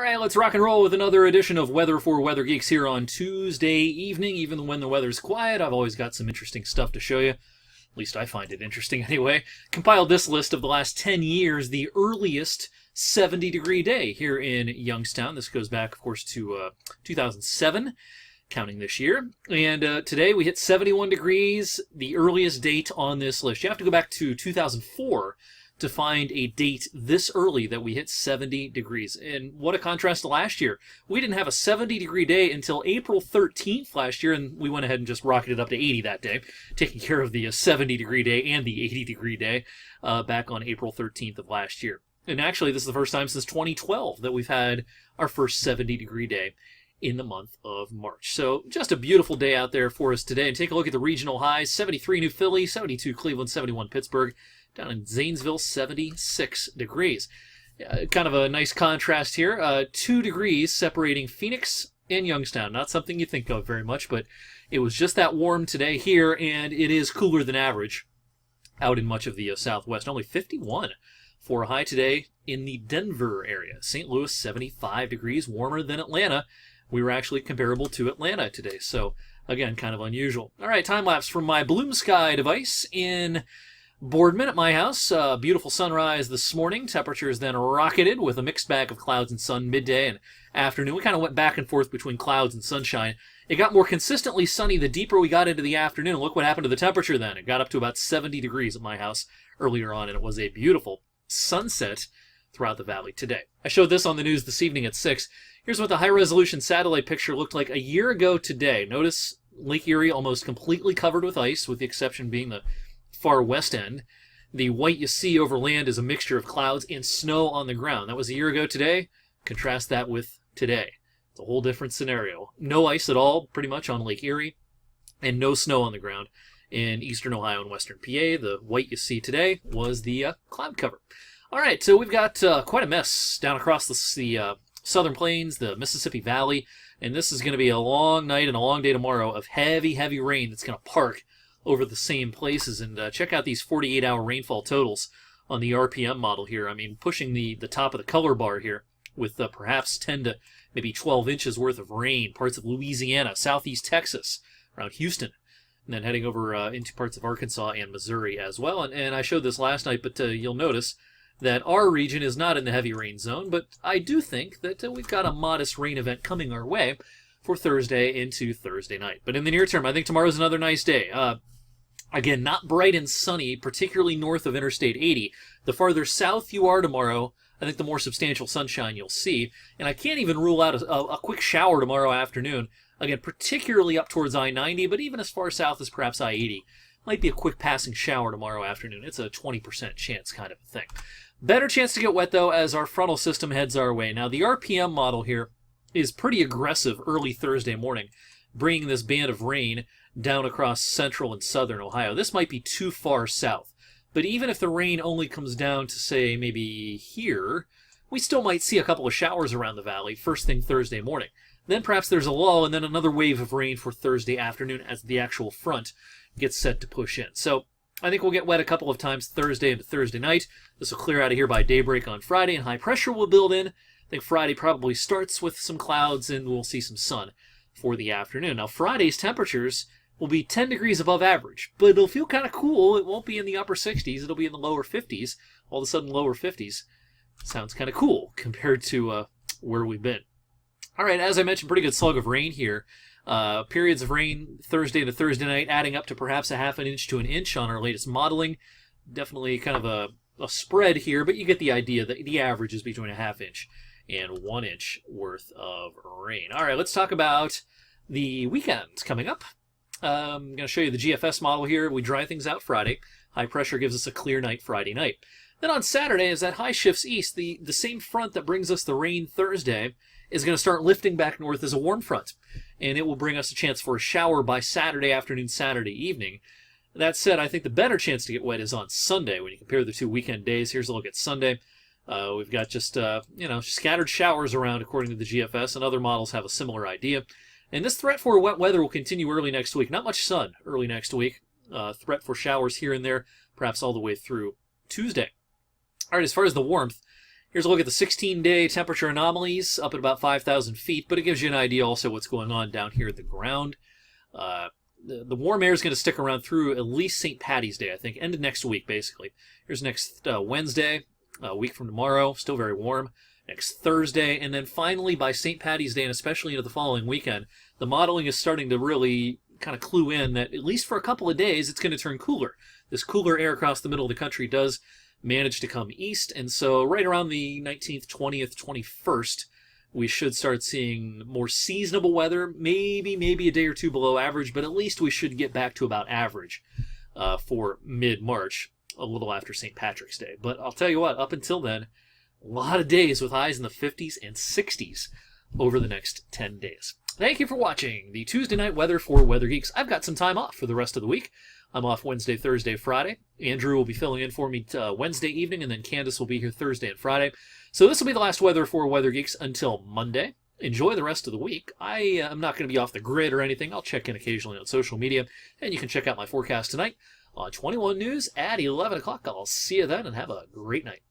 right, let's rock and roll with another edition of Weather for Weather Geeks here on Tuesday evening. Even when the weather's quiet, I've always got some interesting stuff to show you. At least I find it interesting anyway. Compiled this list of the last 10 years, the earliest 70-degree day here in Youngstown. This goes back, of course, to 2007, counting this year. And today we hit 71 degrees, the earliest date on this list. You have to go back to 2004 to find a date this early that we hit 70 degrees. And what a contrast to last year. We didn't have a 70-degree day until April 13th last year, and we went ahead and just rocketed up to 80 that day, taking care of the 70-degree day and the 80-degree day back on April 13th of last year. And actually, this is the first time since 2012 that we've had our first 70-degree day in the month of March. So just a beautiful day out there for us today. And take a look at the regional highs. 73 New Philly, 72 Cleveland, 71 Pittsburgh. Down in Zanesville, 76 degrees. Kind of a nice contrast here. 2 degrees separating Phoenix and Youngstown. Not something you think of very much, but it was just that warm today here, and it is cooler than average out in much of the southwest. Only 51 for a high today in the Denver area. St. Louis, 75 degrees, warmer than Atlanta. We were actually comparable to Atlanta today, so again, kind of unusual. All right, time-lapse from my Bloom Sky device in Boardman at my house. Beautiful sunrise this morning. Temperatures then rocketed with a mixed bag of clouds and sun midday and afternoon. We kind of went back and forth between clouds and sunshine. It got more consistently sunny the deeper we got into the afternoon. Look what happened to the temperature then. It got up to about 70 degrees at my house earlier on, and it was a beautiful sunset throughout the valley today. I showed this on the news this evening at 6. Here's what the high-resolution satellite picture looked like a year ago today. Notice Lake Erie almost completely covered with ice, with the exception being the far west end. The white you see over land is a mixture of clouds and snow on the ground. That was a year ago today. Contrast that with today. It's a whole different scenario. No ice at all, pretty much, on Lake Erie, and no snow on the ground in eastern Ohio and western PA. The white you see today was the cloud cover. All right, so we've got quite a mess down across the southern plains, the Mississippi Valley, and this is going to be a long night and a long day tomorrow of heavy, heavy rain that's going to park over the same places. And check out these 48-hour rainfall totals on the RPM model here. I mean, pushing the top of the color bar here with perhaps 10 to maybe 12 inches worth of rain. Parts of Louisiana, southeast Texas, around Houston, and then heading over into parts of Arkansas and Missouri as well. And I showed this last night, but you'll notice that our region is not in the heavy rain zone, but I do think that we've got a modest rain event coming our way for Thursday into Thursday night. But in the near term, I think tomorrow's another nice day. Again, not bright and sunny, particularly north of Interstate 80. The farther south you are tomorrow, I think the more substantial sunshine you'll see. And I can't even rule out a quick shower tomorrow afternoon. Again, particularly up towards I-90, but even as far south as perhaps I-80. Might be a quick passing shower tomorrow afternoon. It's a 20% chance kind of a thing. Better chance to get wet, though, as our frontal system heads our way. Now, the RPM model here is pretty aggressive early Thursday morning, bringing this band of rain down across central and southern Ohio. This might be too far south, but even if the rain only comes down to, say, maybe here, we still might see a couple of showers around the valley first thing Thursday morning. Then perhaps there's a lull and then another wave of rain for Thursday afternoon as the actual front gets set to push in. So I think we'll get wet a couple of times Thursday into Thursday night. This will clear out of here by daybreak on Friday, and high pressure will build in. I think Friday probably starts with some clouds, and we'll see some sun for the afternoon. Now, Friday's temperatures will be 10 degrees above average, but it'll feel kind of cool. It won't be in the upper 60s. It'll be in the lower 50s. All of a sudden, lower 50s sounds kind of cool compared to where we've been. All right, as I mentioned, pretty good slug of rain here. Periods of rain Thursday to Thursday night, adding up to perhaps a half an inch to an inch on our latest modeling. Definitely kind of a spread here, but you get the idea that the average is between a half inch and 1 inch worth of rain. All right, let's talk about the weekend coming up. I'm going to show you the GFS model here. We dry things out Friday. High pressure gives us a clear night Friday night. Then on Saturday, as that high shifts east, the same front that brings us the rain Thursday is going to start lifting back north as a warm front. And it will bring us a chance for a shower by Saturday afternoon, Saturday evening. That said, I think the better chance to get wet is on Sunday. When you compare the two weekend days, here's a look at Sunday. We've got just, scattered showers around according to the GFS, and other models have a similar idea. And this threat for wet weather will continue early next week. Not much sun early next week. Threat for showers here and there, perhaps all the way through Tuesday. All right, as far as the warmth, Here's a look at the 16-day temperature anomalies up at about 5,000 feet, but it gives you an idea also what's going on down here at the ground. The warm air is going to stick around through at least St. Paddy's Day, I think, end of next week, basically. Here's next Wednesday, a week from tomorrow, still very warm. Next Thursday, and then finally by St. Paddy's Day, and especially into the following weekend, the modeling is starting to really kind of clue in that at least for a couple of days, it's going to turn cooler. This cooler air across the middle of the country does manage to come east, and so right around the 19th, 20th, 21st, we should start seeing more seasonable weather, maybe a day or two below average, but at least we should get back to about average for mid-March, a little after St. Patrick's Day. But I'll tell you what, up until then, a lot of days with highs in the 50s and 60s over the next 10 days. Thank you for watching the Tuesday night weather for Weather Geeks. I've got some time off for the rest of the week. I'm off Wednesday, Thursday, Friday. Andrew will be filling in for me Wednesday evening, and then Candace will be here Thursday and Friday. So this will be the last weather for Weather Geeks until Monday. Enjoy the rest of the week. I am not going to be off the grid or anything. I'll check in occasionally on social media, and you can check out my forecast tonight on 21 News at 11 o'clock. I'll see you then, and have a great night.